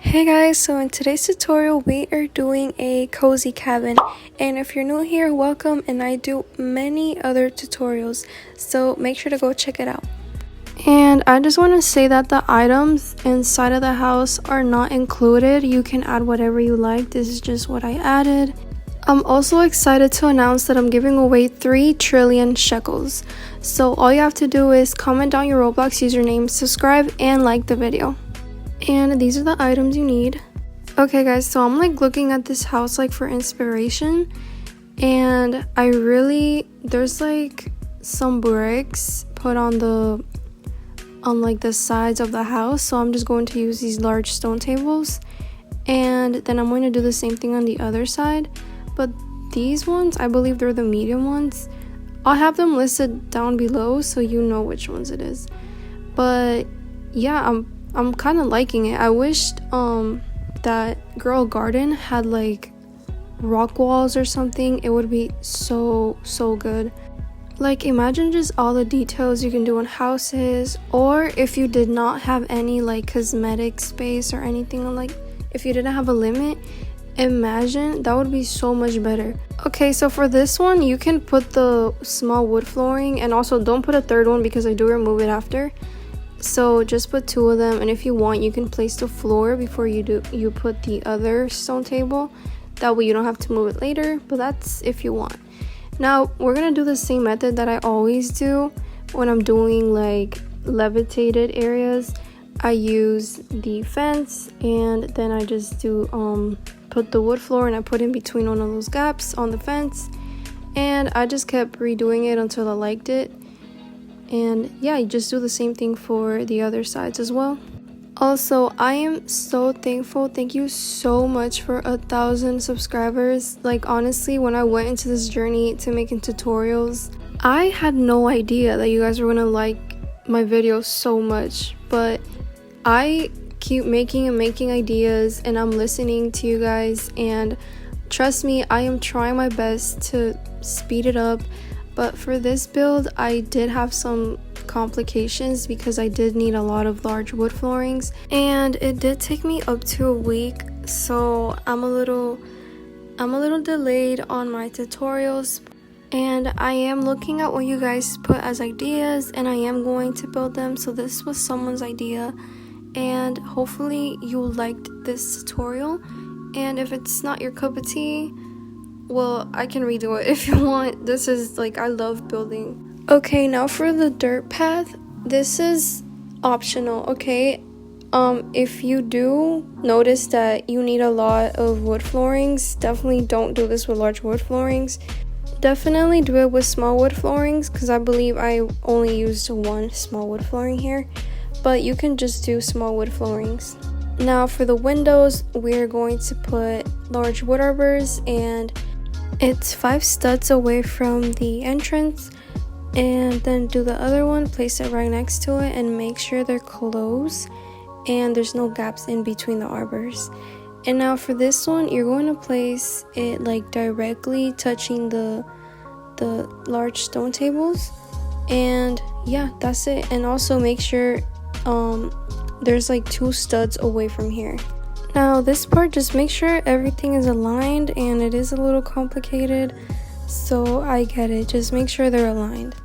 Hey guys, so in today's tutorial we are doing a cozy cabin, and if you're new here, welcome, and I do many other tutorials, so make sure to go check it out. And I just want to say that the items inside of the house are not included. You can add whatever you like. This is just what I added. I'm also excited to announce that I'm giving away 3 trillion shekels. So all you have to do is comment down your Roblox username, subscribe, and like the video. And these are the items you need. Okay guys, so I'm like looking at this house like for inspiration, and there's like some bricks put on the sides of the house, so I'm just going to use these large stone tables, and then I'm going to do the same thing on the other side. But these ones, I believe they're the medium ones. I'll have them listed down below so you know which ones it is. But yeah, I'm kind of liking it. I wished that Girl Garden had like rock walls or something. It would be so good. Like, imagine just all the details you can do on houses, or if you did not have any like cosmetic space or anything, like if you didn't have a limit, imagine that would be so much better. Okay, so for this one you can put the small wood flooring, and also don't put a third one because I do remove it after. So just put 2 of them, and if you want you can place the floor before you put the other stone table. That way you don't have to move it later, but that's if you want. Now we're gonna do the same method that I always do when I'm doing like levitated areas. I use the fence, and then I just do put the wood floor, and I put in between one of those gaps on the fence, and I just kept redoing it until I liked it. And yeah, you just do the same thing for the other sides as well. Also, I am so thankful. Thank you so much for 1,000 subscribers. Like, honestly, when I went into this journey to making tutorials, I had no idea that you guys were gonna like my videos so much. But I keep making ideas, and I'm listening to you guys, and trust me, I am trying my best to speed it up. But for this build, I did have some complications because I did need a lot of large wood floorings, and it did take me up to a week, so I'm a little delayed on my tutorials. And I am looking at what you guys put as ideas, and I am going to build them. So this was someone's idea, and hopefully you liked this tutorial. And if it's not your cup of tea, well, I can redo it if you want. This is like, I love building. Okay, now for the dirt path, this is optional, okay? If you do notice that you need a lot of wood floorings, definitely don't do this with large wood floorings. Definitely do it with small wood floorings, because I believe I only used 1 small wood flooring here, but you can just do small wood floorings. Now for the windows, we're going to put large wood arbors, and it's 5 studs away from the entrance, and then do the other one, place it right next to it, and make sure they're closed and there's no gaps in between the arbors. And now for this one, you're going to place it like directly touching the large stone tables, and yeah, that's it. And also make sure there's like 2 studs away from here. Now this part, just make sure everything is aligned, and it is a little complicated, so I get it. Just make sure they're aligned.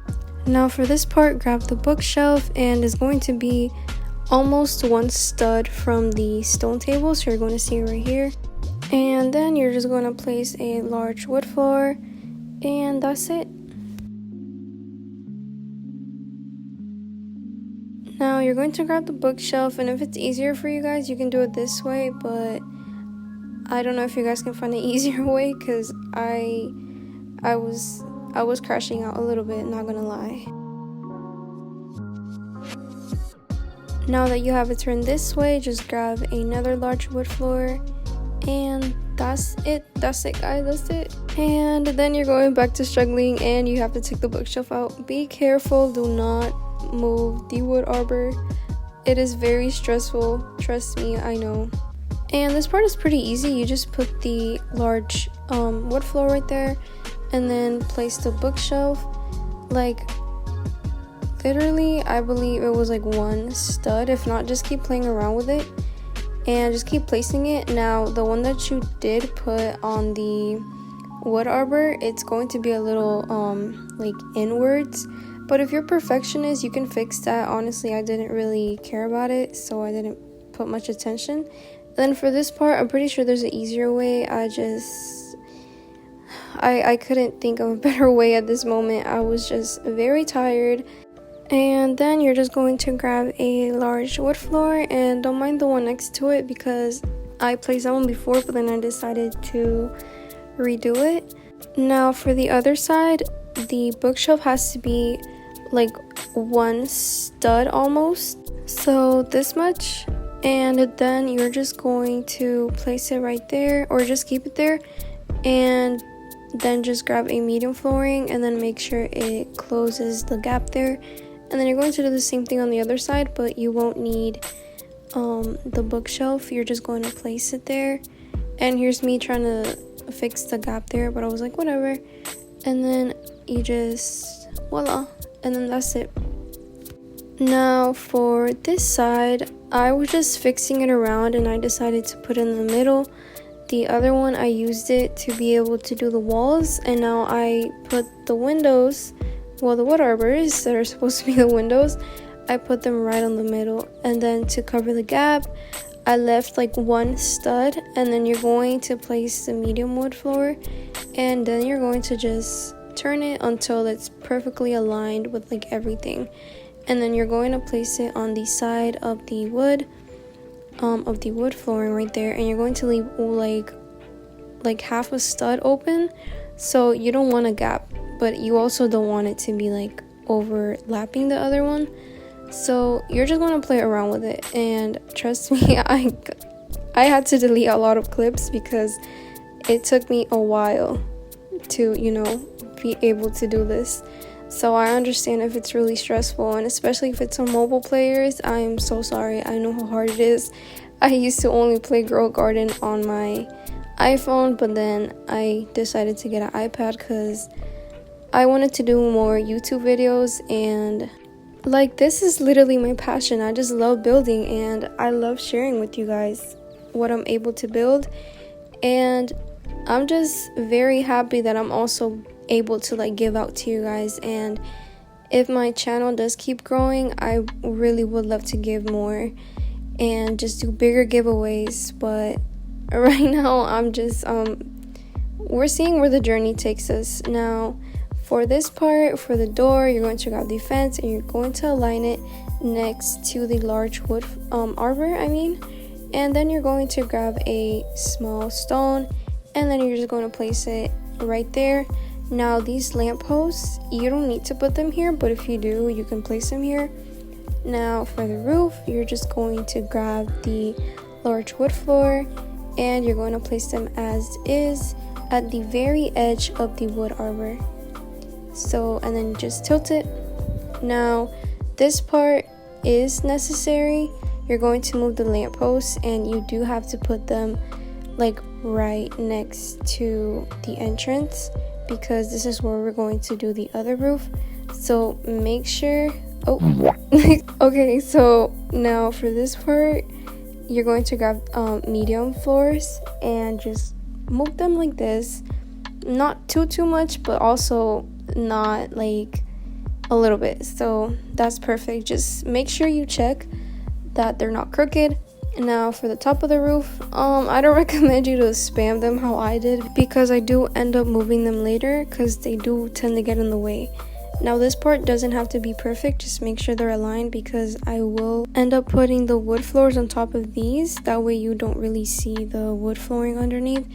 Now for this part, grab the bookshelf, and it's going to be almost 1 stud from the stone table, so you're going to see it right here. And then you're just going to place a large wood floor, and that's it. Now you're going to grab the bookshelf, and if it's easier for you guys, you can do it this way, but I don't know if you guys can find an easier way, because I was crashing out a little bit, not gonna lie. Now that you have it turned this way, just grab another large wood floor, and that's it guys, that's it. And then you're going back to struggling, and you have to take the bookshelf out. Be careful, do not move the wood arbor. It is very stressful, trust me, I know. And this part is pretty easy. You just put the large wood floor right there, and then place the bookshelf. Like, literally, I believe it was like 1 stud. If not, just keep playing around with it. and just keep placing it. Now the one that you did put on the wood arbor, it's going to be a little like inwards, but if you're a perfectionist, you can fix that. Honestly, I didn't really care about it, so I didn't put much attention. Then for this part, I'm pretty sure there's an easier way. I couldn't think of a better way at this moment. I was just very tired. And then you're just going to grab a large wood floor, and don't mind the one next to it because I placed that one before, but then I decided to redo it. Now for the other side, the bookshelf has to be like one stud almost, so this much, and then you're just going to place it right there, or just keep it there, and then just grab a medium flooring and then make sure it closes the gap there. And then you're going to do the same thing on the other side, but you won't need the bookshelf. You're just going to place it there. And here's me trying to fix the gap there, but I was like, whatever. And then you just, voila. And then that's it. Now for this side, I was just fixing it around and I decided to put it in the middle. The other one, I used it to be able to do the walls, and now I put the windows, well, the wood arbors that are supposed to be the windows, I put them right on the middle. And then to cover the gap, I left like one stud, and then you're going to place the medium wood floor, and then you're going to just turn it until it's perfectly aligned with like everything. And then you're going to place it on the side of the wood flooring right there, and you're going to leave like half a stud open, so you don't want a gap, but you also don't want it to be like overlapping the other one. So you're just going to play around with it, and trust me, I had to delete a lot of clips because it took me a while to, you know, be able to do this. So I understand if it's really stressful, and especially if it's on mobile players. I'm so sorry. I know how hard it is. I used to only play Girl Garden on my iPhone, but then I decided to get an iPad because I wanted to do more YouTube videos, and like, this is literally my passion. I just love building, and I love sharing with you guys what I'm able to build. And I'm just very happy that I'm also able to like give out to you guys. And if my channel does keep growing, I really would love to give more and just do bigger giveaways. But right now, I'm just we're seeing where the journey takes us. Now for this part, for the door, you're going to grab the fence and you're going to align it next to the large wood arbor, and then you're going to grab a small stone, and then you're just going to place it right there. Now these lampposts, you don't need to put them here, but if you do, you can place them here. Now for the roof, you're just going to grab the large wood floor, and you're going to place them as is at the very edge of the wood arbor. So, and then just tilt it. Now this part is necessary. You're going to move the lampposts, and you do have to put them like right next to the entrance, because this is where we're going to do the other roof. So make sure, okay, so now for this part, you're going to grab medium floors and just move them like this, not too much, but also not like a little bit. So that's perfect. Just make sure you check that they're not crooked. Now for the top of the roof, I don't recommend you to spam them how I did, because I do end up moving them later because they do tend to get in the way. Now this part doesn't have to be perfect, just make sure they're aligned, because I will end up putting the wood floors on top of these. That way you don't really see the wood flooring underneath,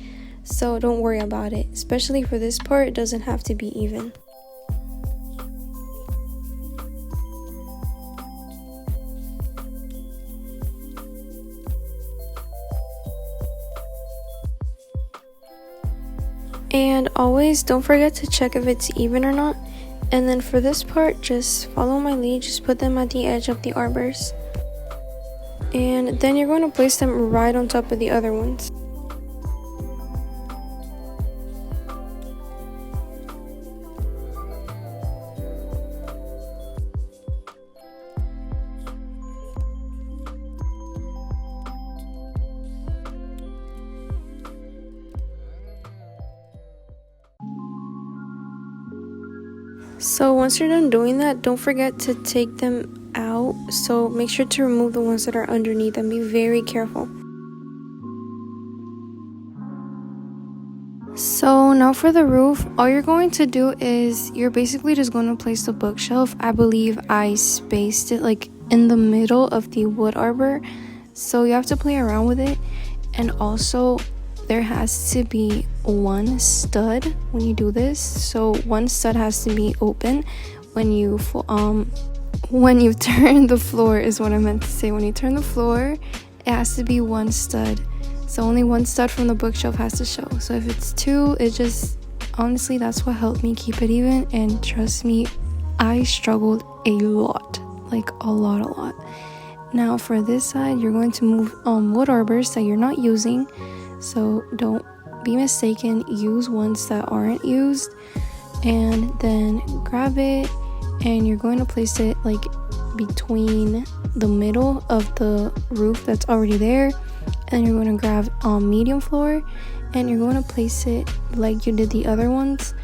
so don't worry about it. Especially for this part, it doesn't have to be even. And always don't forget to check if it's even or not. And then for this part, just follow my lead, just put them at the edge of the arbors, and then you're going to place them right on top of the other ones. So once you're done doing that, don't forget to take them out. So make sure to remove the ones that are underneath and be very careful. So now for the roof, all you're going to do is you're basically just going to place the bookshelf. I believe I spaced it like in the middle of the wood arbor, so you have to play around with it. And also there has to be one stud when you do this, so one stud has to be open when you turn the floor is what I meant to say. When you turn the floor, it has to be one stud. So only one stud from the bookshelf has to show. So if it's two, it just, honestly, that's what helped me keep it even. And trust me, I struggled a lot, like a lot. Now for this side, you're going to move wood arbors that you're not using. So don't be mistaken, use ones that aren't used. And then grab it, and you're going to place it like between the middle of the roof that's already there. And you're going to grab medium floor, and you're going to place it like you did the other ones.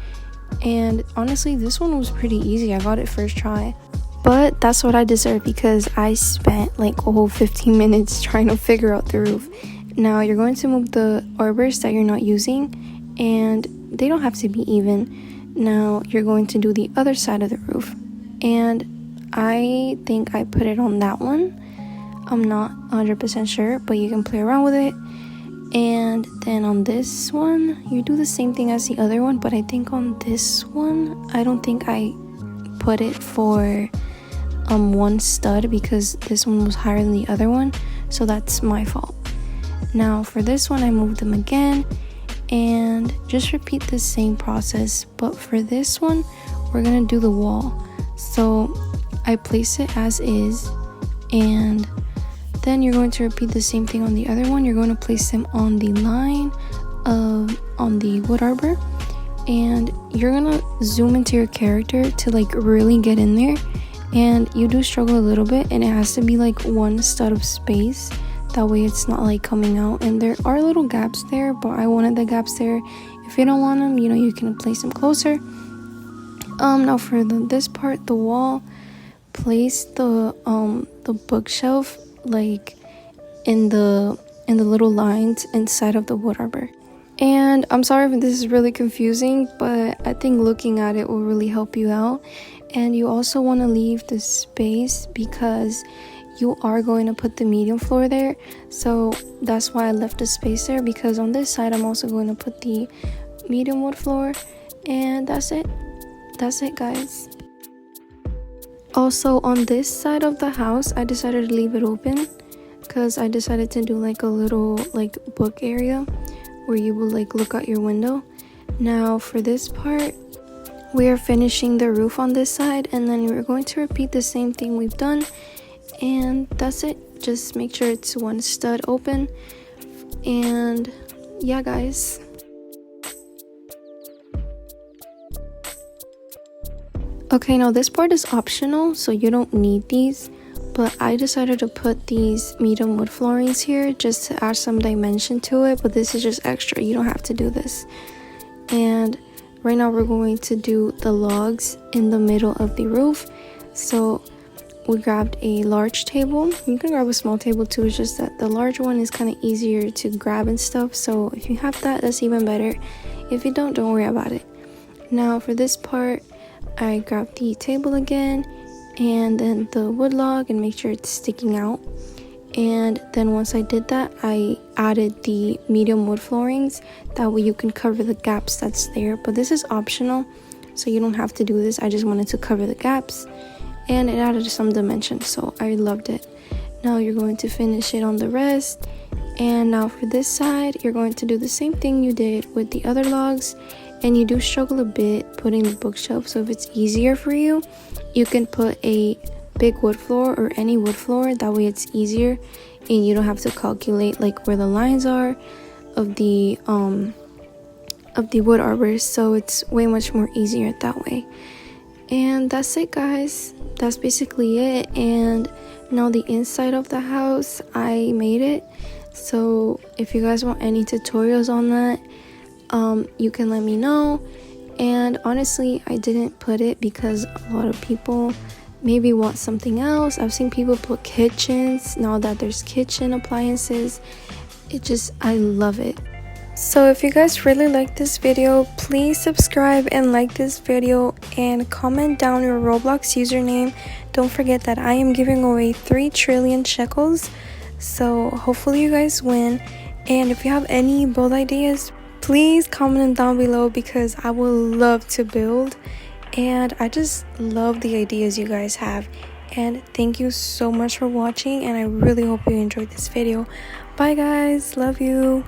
And honestly, this one was pretty easy. I got it first try, but that's what I deserve because I spent like a whole 15 minutes trying to figure out the roof. Now you're going to move the arbors that you're not using, and they don't have to be even. Now you're going to do the other side of the roof, and I think I put it on that one. I'm not 100% sure, but you can play around with it. And then on this one, you do the same thing as the other one, but I think on this one, I don't think I put it for one stud because this one was higher than the other one, so that's my fault. Now for this one, I moved them again, and just repeat the same process, but for this one, we're gonna do the wall. So I place it as is, and then you're going to repeat the same thing on the other one. You're going to place them on the line on the wood arbor, and you're gonna zoom into your character to like really get in there. And you do struggle a little bit, and it has to be like one stud of space, that way it's not like coming out. And there are little gaps there, but I wanted the gaps there. If you don't want them, you know, you can place them closer. Now for this part, the wall, place the bookshelf like in the little lines inside of the wood arbor. And I'm sorry if this is really confusing, but I think looking at it will really help you out. And you also want to leave the space because you are going to put the medium floor there, so that's why I left the space there, because on this side I'm also going to put the medium wood floor. And that's it guys. Also on this side of the house, I decided to leave it open because I decided to do like a little like book area where you will like look out your window. Now for this part, we are finishing the roof on this side, and then we're going to repeat the same thing we've done, and that's it. Just make sure it's one stud open, and yeah guys. Okay, now this part is optional, so you don't need these, but I decided to put these medium wood floorings here just to add some dimension to it, but this is just extra. You don't have to do this. And right now we're going to do the logs in the middle of the roof. So we grabbed a large table. You can grab a small table too, it's just that the large one is kind of easier to grab and stuff, so if you have that, that's even better. If you don't worry about it. Now for this part, I grabbed the table again, and then the wood log, and make sure it's sticking out. And then once I did that, I added the medium wood floorings, that way you can cover the gaps that's there. But this is optional, so you don't have to do this. I just wanted to cover the gaps, and it added some dimension, so I loved it. Now you're going to finish it on the rest. And now for this side, you're going to do the same thing you did with the other logs. And you do struggle a bit putting the bookshelf, so if it's easier for you, you can put a big wood floor or any wood floor, that way it's easier and you don't have to calculate like where the lines are of the wood arbors, so it's way much more easier that way. And that's it guys, that's basically it. And now the inside of the house, I made it, so if you guys want any tutorials on that, you can let me know. And honestly, I didn't put it because a lot of people maybe want something else. I've seen people put kitchens now that there's kitchen appliances. I love it. So if you guys really like this video, please subscribe and like this video and comment down your Roblox username. Don't forget that I am giving away 3 trillion shekels, so hopefully you guys win. And if you have any build ideas, please comment them down below because I would love to build. And I just love the ideas you guys have. And thank you so much for watching, and I really hope you enjoyed this video. Bye guys, love you.